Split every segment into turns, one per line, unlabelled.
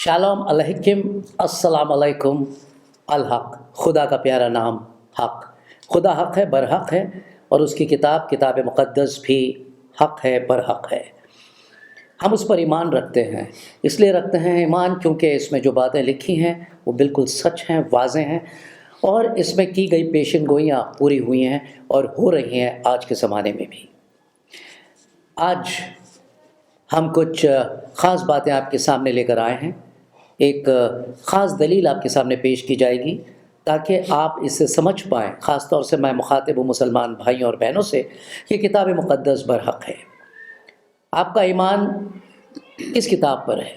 Shalom अलैकुम, अस्सलाम अलैकुम। अल-हक, खुदा का प्यारा नाम हक। खुदा हक है, बरहक है, और उसकी किताब मुक़द्दस भी हक है, बरहक है। हम उस पर ईमान रखते हैं। इसलिए रखते हैं ईमान क्योंकि इसमें जो बातें लिखी हैं वो बिल्कुल सच हैं, वाज़ेह हैं, और इसमें की गई पेशन गोइयाँ पूरी हुई हैं और हो रही हैं आज के ज़माने में भी। आज हम कुछ ख़ास बातें आपके सामने लेकर आए हैं। एक ख़ास दलील आपके सामने पेश की जाएगी ताकि आप इससे समझ पाएँ। ख़ास तौर से मैं मुखातिब हूँ मुसलमान भाइयों और बहनों से कि किताब मुक़द्दस बरहक है। आपका ईमान किस किताब पर है?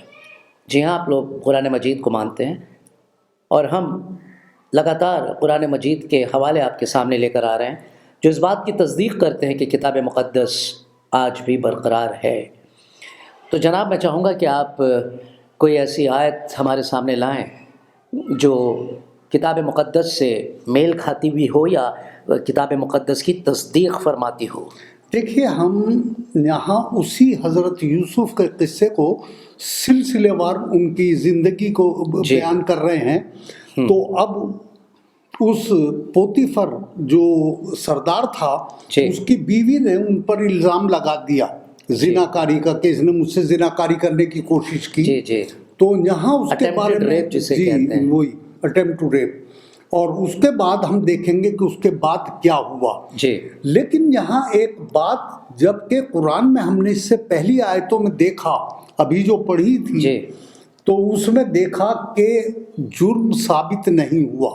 जी हाँ, आप लोग कुरान मजीद को मानते हैं, और हम लगातार कुरान मजीद के हवाले आपके सामने लेकर आ रहे हैं जो इस बात की तस्दीक करते हैं कि किताब मुक़द्दस आज भी बरक़रार है। तो जनाब, मैं चाहूँगा कि आप कोई ऐसी आयत हमारे सामने लाएं जो किताब मुक़द्दस से मेल खाती हुई हो या किताब मुक़द्दस की तस्दीक फरमाती हो।
देखिए, हम यहाँ उसी हज़रत यूसुफ़ के क़िस्से को सिलसिलेवार उनकी ज़िंदगी को बयान कर रहे हैं। तो अब उस पोतीफर जो सरदार था, उसकी बीवी ने उन पर इल्ज़ाम लगा दिया ज़िनाकारी का, कि इसने मुझसे ज़िनाकारी करने की कोशिश की। तो यहाँ उसके बारे में जी वही अटेम्प्ट टू रेप, और उसके बाद हम देखेंगे कि उसके बाद क्या हुआ
जी।
लेकिन यहाँ एक बात, जबकि कुरान में हमने इससे पहली आयतों में देखा, अभी जो पढ़ी थी
जी,
तो उसमें देखा कि जुर्म साबित नहीं हुआ।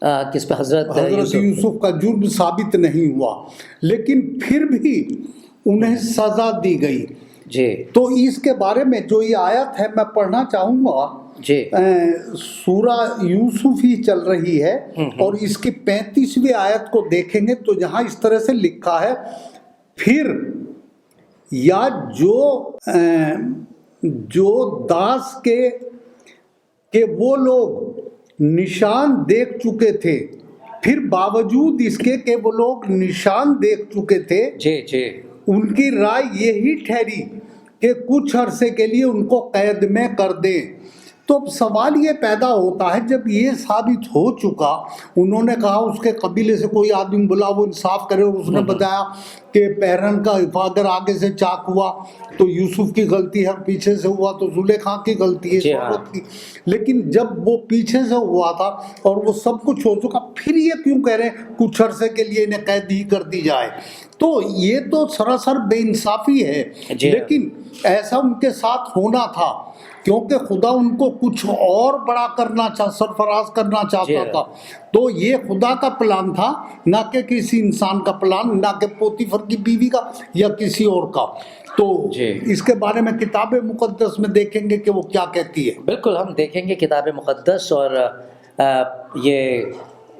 किस पे? हज़रत
यूसुफ का जुर्म साबित नहीं हुआ, लेकिन फिर भी उन्हें सज़ा दी गई
जी।
तो इसके बारे में जो ये आयत है मैं पढ़ना चाहूँगा
जी।
सूरा यूसुफ ही चल रही है, और इसकी 35वीं आयत को देखेंगे तो यहाँ इस तरह से लिखा है, फिर या जो दास के वो लोग निशान देख चुके थे, फिर बावजूद इसके कि वो लोग निशान देख चुके थे,
जी जी,
उनकी राय यही ठहरी कि कुछ अरसे के लिए उनको कैद में कर दें। तो अब सवाल ये पैदा होता है, जब ये साबित हो चुका, उन्होंने कहा उसके कबीले से कोई आदमी बुला, वो इंसाफ करे, और उसने बताया कि पहरन का अगर आगे से चाक हुआ तो यूसुफ की गलती है, पीछे से हुआ तो जुलेखा की गलती है, औरत की। लेकिन जब वो पीछे से हुआ था और वो सब कुछ हो चुका, फिर ये क्यों कह रहे हैं कुछ अरसे के लिए इन्हें कैद ही कर दी जाए? तो ये तो सरासर बेइंसाफी है। लेकिन ऐसा उनके साथ होना था क्योंकि खुदा उनको कुछ और बड़ा करना सरफराज करना चाहता था। तो ये खुदा का प्लान था, ना कि किसी इंसान का प्लान, ना कि पोतीफर की बीवी का या किसी और का। तो इसके बारे में किताब मुक़द्दस में देखेंगे कि वो क्या कहती है।
बिल्कुल, हम देखेंगे किताब मुक़द्दस, और ये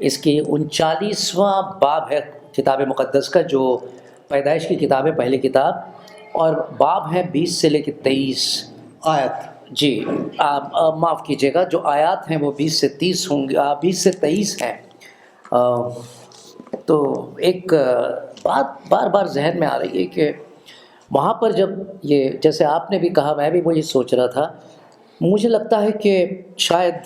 इसकी 39वां बाब है किताब मुक़द्दस का, जो पैदाइश की किताब है, पहली किताब, और बाब है 20 से लेकर 23
आयत।
जी, माफ़ कीजिएगा, जो आयात हैं वो 20 से 30 होंगे, 20 से 23 हैं। तो एक बात बार बार जहन में आ रही है कि वहाँ पर जब ये, जैसे आपने भी कहा, मैं भी वही सोच रहा था, मुझे लगता है कि शायद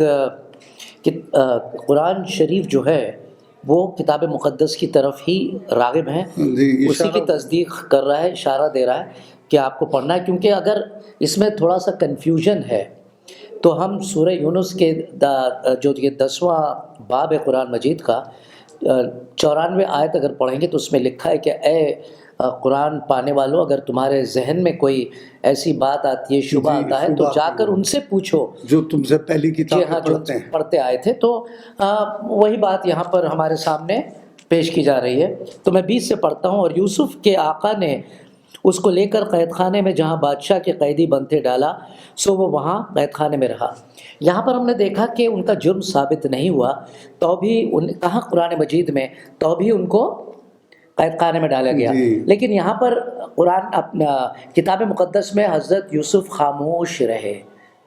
कि कुरान शरीफ जो है वो किताब मुक़द्दस की तरफ ही राग़िब है, उसी की तस्दीक कर रहा है, इशारा दे रहा है कि आपको पढ़ना है। क्योंकि अगर इसमें थोड़ा सा कन्फ्यूजन है तो हम सूरह यूनुस के जो ये 10वां बाब है कुरान मजीद का, 94 आयत अगर पढ़ेंगे तो उसमें लिखा है कि ए कुरान पाने वालों, अगर तुम्हारे जहन में कोई ऐसी बात आती है, शुबा आता है, तो जाकर उनसे पूछो
जो तुमसे पहली किताब
पढ़ते आए थे। तो वही बात यहाँ पर हमारे सामने पेश की जा रही है। तो मैं 20 से पढ़ता हूँ। और यूसुफ के आका ने उसको लेकर कैद खाने में, जहाँ बादशाह के कैदी बनते, डाला, सो वो वहाँ कैद खाने में रहा। यहाँ पर हमने देखा कि उनका जुर्म साबित नहीं हुआ, तो भी कहाँ कुरान मजीद में, तो भी उनको कैद खाने में डाला गया। लेकिन यहाँ पर कुरान अपना किताब मुक़द्दस में हज़रत यूसुफ खामोश रहे,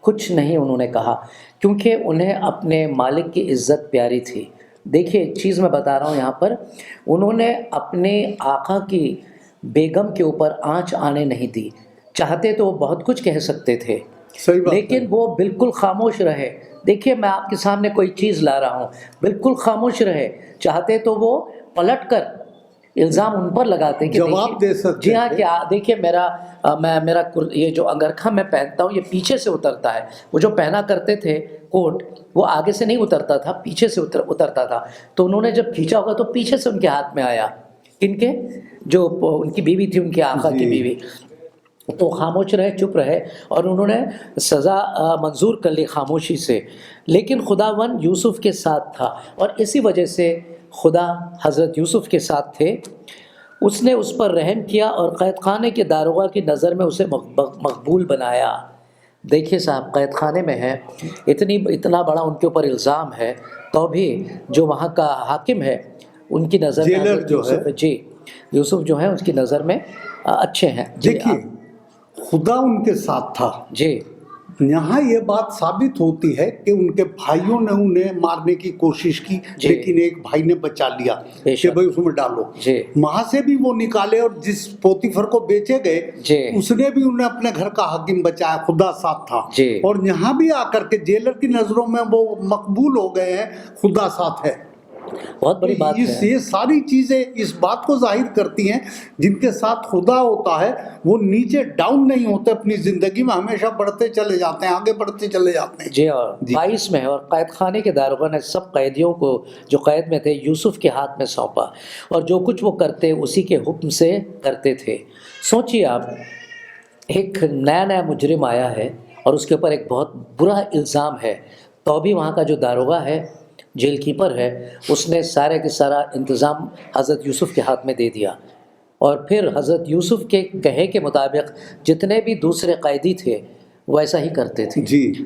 कुछ नहीं उन्होंने कहा, क्योंकि उन्हें अपने मालिक की इज़्ज़त प्यारी थी। देखिए, एक चीज़ मैं बता रहा हूँ यहाँ पर, उन्होंने अपने आका की बेगम के ऊपर आँच आने नहीं दी। चाहते तो वो बहुत कुछ कह सकते थे,
صحیح بات ہے۔
لیکن وہ بالکل خاموش رہے. دیکھیے میں آپ کے سامنے کوئی چیز لا رہا ہوں، بالکل خاموش رہے. چاہتے تو وہ پلٹ کر الزام ان پر لگاتے کہ
جواب دے سکتے
جی ہاں
تھے۔
کیا دیکھیے میرا یہ جو انگرکھا میں پہنتا ہوں یہ پیچھے سے اترتا ہے. وہ جو پہنا کرتے تھے کوٹ وہ آگے سے نہیں اترتا تھا، پیچھے سے اترتا تھا. تو انہوں نے جب کھینچا ہوگا تو پیچھے سے ان کے ہاتھ میں آیا. ان کے جو ان کی بیوی تھی، ان کے آقا کی بیوی. تو خاموش رہے، چپ رہے، اور انہوں نے سزا منظور کر لی خاموشی سے. لیکن خداوند یوسف کے ساتھ تھا، اور اسی وجہ سے خدا حضرت یوسف کے ساتھ تھے. اس نے اس پر رحم کیا اور قید خانے کے داروغہ کی نظر میں اسے مقبول بنایا. دیکھیے صاحب قید خانے میں ہے، اتنا بڑا ان کے اوپر الزام ہے، تو بھی جو وہاں کا حاکم ہے ان کی نظر میں حضرت یوسف جو ہے اس کی نظر میں اچھے ہیں.
دیکھیے خدا ان کے ساتھ تھا.
جی
یہاں یہ بات ثابت ہوتی ہے کہ ان کے بھائیوں نے انہیں مارنے کی کوشش کی، لیکن ایک بھائی نے بچا لیا کہ بھائی اس میں ڈالو. وہاں سے بھی وہ نکالے، اور جس پوتیفر کو بیچے گئے اس نے بھی انہیں اپنے گھر کا حاکم بچایا. خدا ساتھ تھا. اور یہاں بھی آ کر کے جیلر کی نظروں میں وہ مقبول ہو گئے ہیں. خدا ساتھ ہے.
بہت بڑی بات ہے.
یہ ساری چیزیں اس بات کو ظاہر کرتی ہیں جن کے ساتھ خدا ہوتا ہے وہ نیچے ڈاؤن نہیں ہوتے، اپنی زندگی میں ہمیشہ بڑھتے چلے جاتے ہیں، آگے بڑھتے چلے جاتے ہیں.
جی اور 22 میں اور قید خانے کے داروغہ نے سب قیدیوں کو جو قید میں تھے یوسف کے ہاتھ میں سونپا، اور جو کچھ وہ کرتے اسی کے حکم سے کرتے تھے. سوچیے آپ، ایک نیا مجرم آیا ہے اور اس کے اوپر ایک بہت برا الزام ہے، تو بھی وہاں کا جو داروغہ ہے، جیل کیپر ہے، اس نے سارے کے سارا انتظام حضرت یوسف کے ہاتھ میں دے دیا. اور پھر حضرت یوسف کے کہے کے مطابق جتنے بھی دوسرے قیدی تھے وہ ایسا ہی کرتے تھے.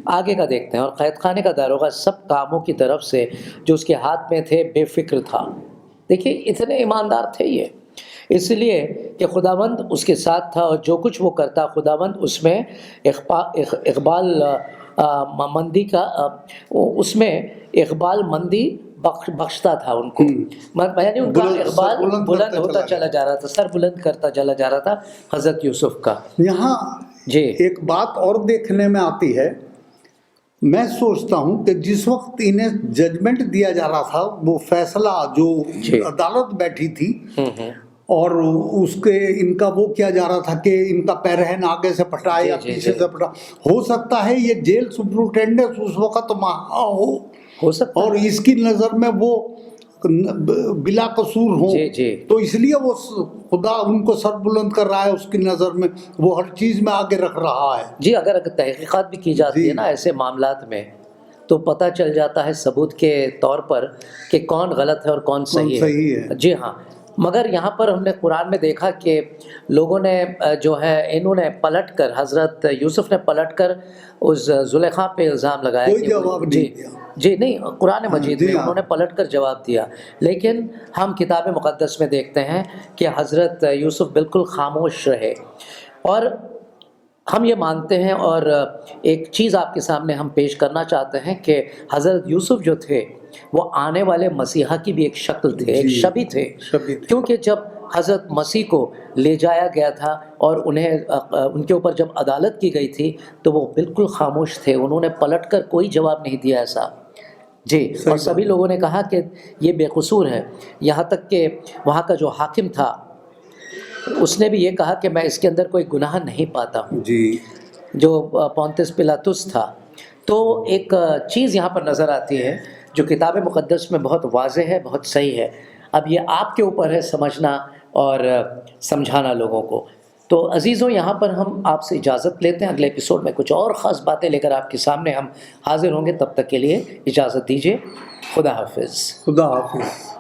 آگے کا دیکھتے ہیں. اور قید خانے کا داروغہ سب کاموں کی طرف سے جو اس کے ہاتھ میں تھے بے فکر تھا. دیکھیے اتنے ایماندار تھے یہ، اس لیے کہ خداوند اس کے ساتھ تھا، اور جو کچھ وہ کرتا خداوند اس میں اقبال مندی کا اس میں اقبال مندی بخشتا تھا ان کو. یعنی ان کا اقبال بلند ہوتا چلا جا رہا تھا، سر بلند کرتا چلا جا رہا تھا حضرت یوسف کا.
یہاں ایک بات اور دیکھنے میں آتی ہے. میں سوچتا ہوں کہ جس وقت انہیں ججمنٹ دیا جا رہا تھا، وہ فیصلہ جو عدالت بیٹھی تھی اور اس کے ان کا وہ کیا جا رہا تھا کہ ان کا پیرہن آگے سے پھٹائے یا پیچھے سے پھٹا، ہو سکتا ہے یہ جیل سپرنٹینڈنٹ اس وقت وہاں ہو سکتا، اور اس کی نظر میں وہ بلا قصور ہوں. تو اس لیے وہ خدا ان کو سر بلند کر رہا ہے اس کی نظر میں، وہ ہر چیز میں آگے رکھ رہا ہے.
جی اگر تحقیقات بھی کی جاتی ہے نا ایسے معاملات میں، تو پتہ چل جاتا ہے ثبوت کے طور پر کہ کون غلط ہے اور کون صحیح ہے. جی ہاں. مگر یہاں پر ہم نے قرآن میں دیکھا کہ لوگوں نے جو ہے انہوں نے پلٹ کر، حضرت یوسف نے پلٹ کر اس زلیخا پہ الزام لگایا.
کوئی جواب نہیں دیا.
جی نہیں، قرآن مجید میں انہوں نے پلٹ کر جواب دیا. لیکن ہم کتاب مقدس میں دیکھتے ہیں کہ حضرت یوسف بالکل خاموش رہے. اور ہم یہ مانتے ہیں، اور ایک چیز آپ کے سامنے ہم پیش کرنا چاہتے ہیں کہ حضرت یوسف جو تھے وہ آنے والے مسیحا کی بھی ایک شکل تھے، ایک شبیہ تھے. کیونکہ جب حضرت مسیح کو لے جایا گیا تھا اور انہیں ان کے اوپر جب عدالت کی گئی تھی تو وہ بالکل خاموش تھے، انہوں نے پلٹ کر کوئی جواب نہیں دیا ایسا. جی اور سبھی لوگوں نے کہا کہ یہ بے قصور ہے. یہاں تک کہ وہاں کا جو حاکم تھا اس نے بھی یہ کہا کہ میں اس کے اندر کوئی گناہ نہیں پاتا ہوں، جو پونتس پلاطس تھا. تو ایک چیز یہاں پر نظر آتی ہے جو کتاب مقدس میں بہت واضح ہے، بہت صحیح ہے. اب یہ آپ کے اوپر ہے سمجھنا اور سمجھانا لوگوں کو. تو عزیزوں یہاں پر ہم آپ سے اجازت لیتے ہیں، اگلے ایپیسوڈ میں کچھ اور خاص باتیں لے کر آپ کے سامنے ہم حاضر ہوں گے. تب تک کے لیے اجازت دیجیے. خدا حافظ.
خدا حافظ.